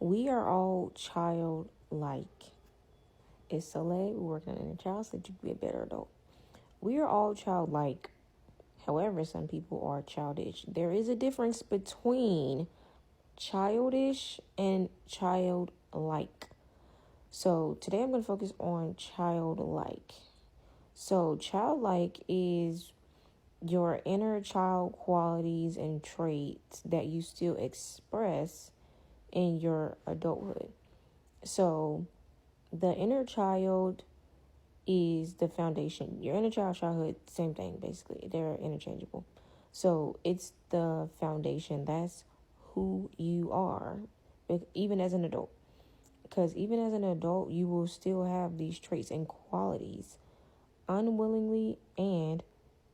We are all childlike. It's Soleil. We're working on a child so that you can be a better adult. We are all childlike. However, some people are childish. There is a difference between childish and childlike. So today I'm going to focus on childlike. So childlike is your inner child qualities and traits that you still express in your adulthood. So the inner child is the foundation. Your inner child, childhood, same thing basically. They're interchangeable. So it's the foundation. That's who you are, even as an adult. Because even as an adult, you will still have these traits and qualities unwillingly and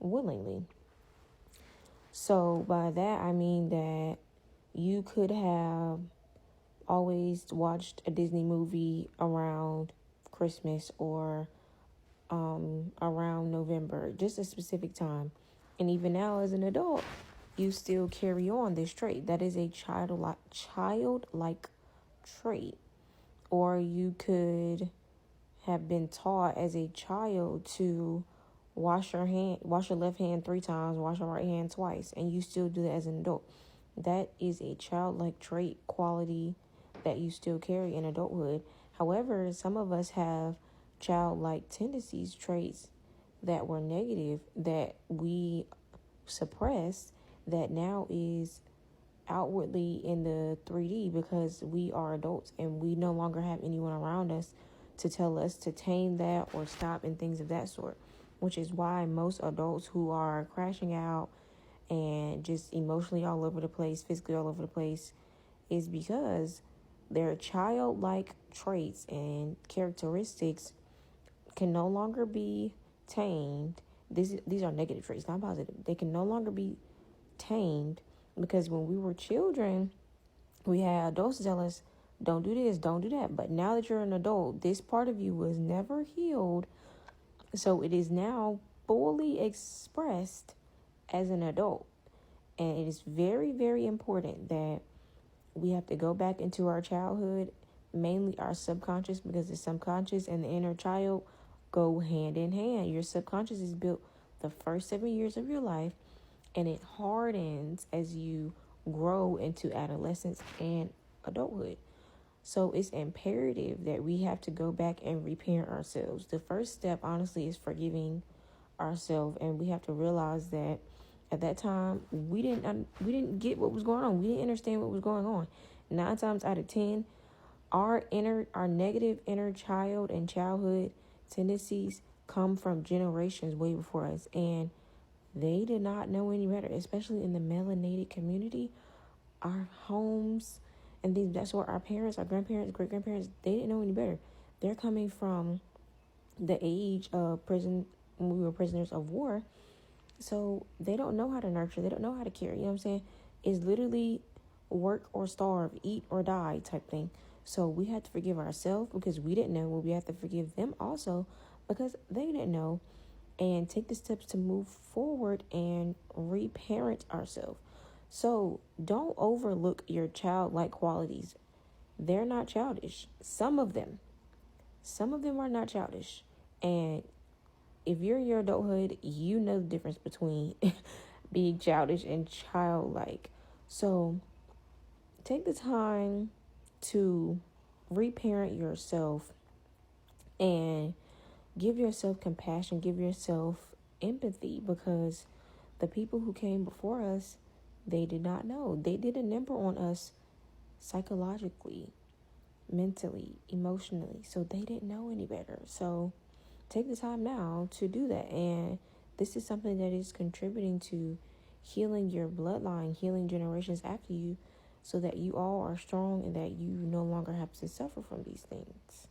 willingly. So by that, I mean that you could have always watched a Disney movie around Christmas or around November, just a specific time. And even now as an adult, you still carry on this trait. That is a childlike trait. Or you could have been taught as a child to wash your left hand 3 times, wash your right hand twice, and you still do that as an adult. That is a childlike trait quality that you still carry in adulthood. However, some of us have childlike tendencies, traits that were negative that we suppressed that now is outwardly in the 3D because we are adults and we no longer have anyone around us to tell us to tame that or stop and things of that sort, which is why most adults who are crashing out and just emotionally all over the place, physically all over the place, is because their childlike traits and characteristics can no longer be tamed. These are negative traits, not positive. They can no longer be tamed because when we were children, we had adults tell us, don't do this, don't do that. But now that you're an adult, this part of you was never healed. So it is now fully expressed as an adult. And it is very, very important that we have to go back into our childhood, mainly our subconscious, because the subconscious and the inner child go hand in hand. Your subconscious is built the first 7 years of your life, and it hardens as you grow into adolescence and adulthood. So it's imperative that we have to go back and reparent ourselves. The first step, honestly, is forgiving ourselves, and we have to realize that at that time we didn't get what was going on. We didn't understand what was going on. 9 times out of 10, our negative inner child and childhood tendencies come from generations way before us, and they did not know any better, especially in the melanated community. Our homes and things, that's where our parents, our grandparents, great grandparents, they didn't know any better. They're coming from the age of prison when we were prisoners of war. So they don't know how to nurture, they don't know how to care. You know what I'm saying? It's literally work or starve, eat or die type thing. So we had to forgive ourselves because we didn't know. Well, we have to forgive them also because they didn't know, and take the steps to move forward and reparent ourselves. So don't overlook your childlike qualities. They're not childish. Some of them are not childish. And if you're in your adulthood, you know the difference between being childish and childlike. So take the time to reparent yourself and give yourself compassion, give yourself empathy, because the people who came before us, they did not know. They did a number on us psychologically, mentally, emotionally. So they didn't know any better. So take the time now to do that. And this is something that is contributing to healing your bloodline, healing generations after you, so that you all are strong and that you no longer have to suffer from these things.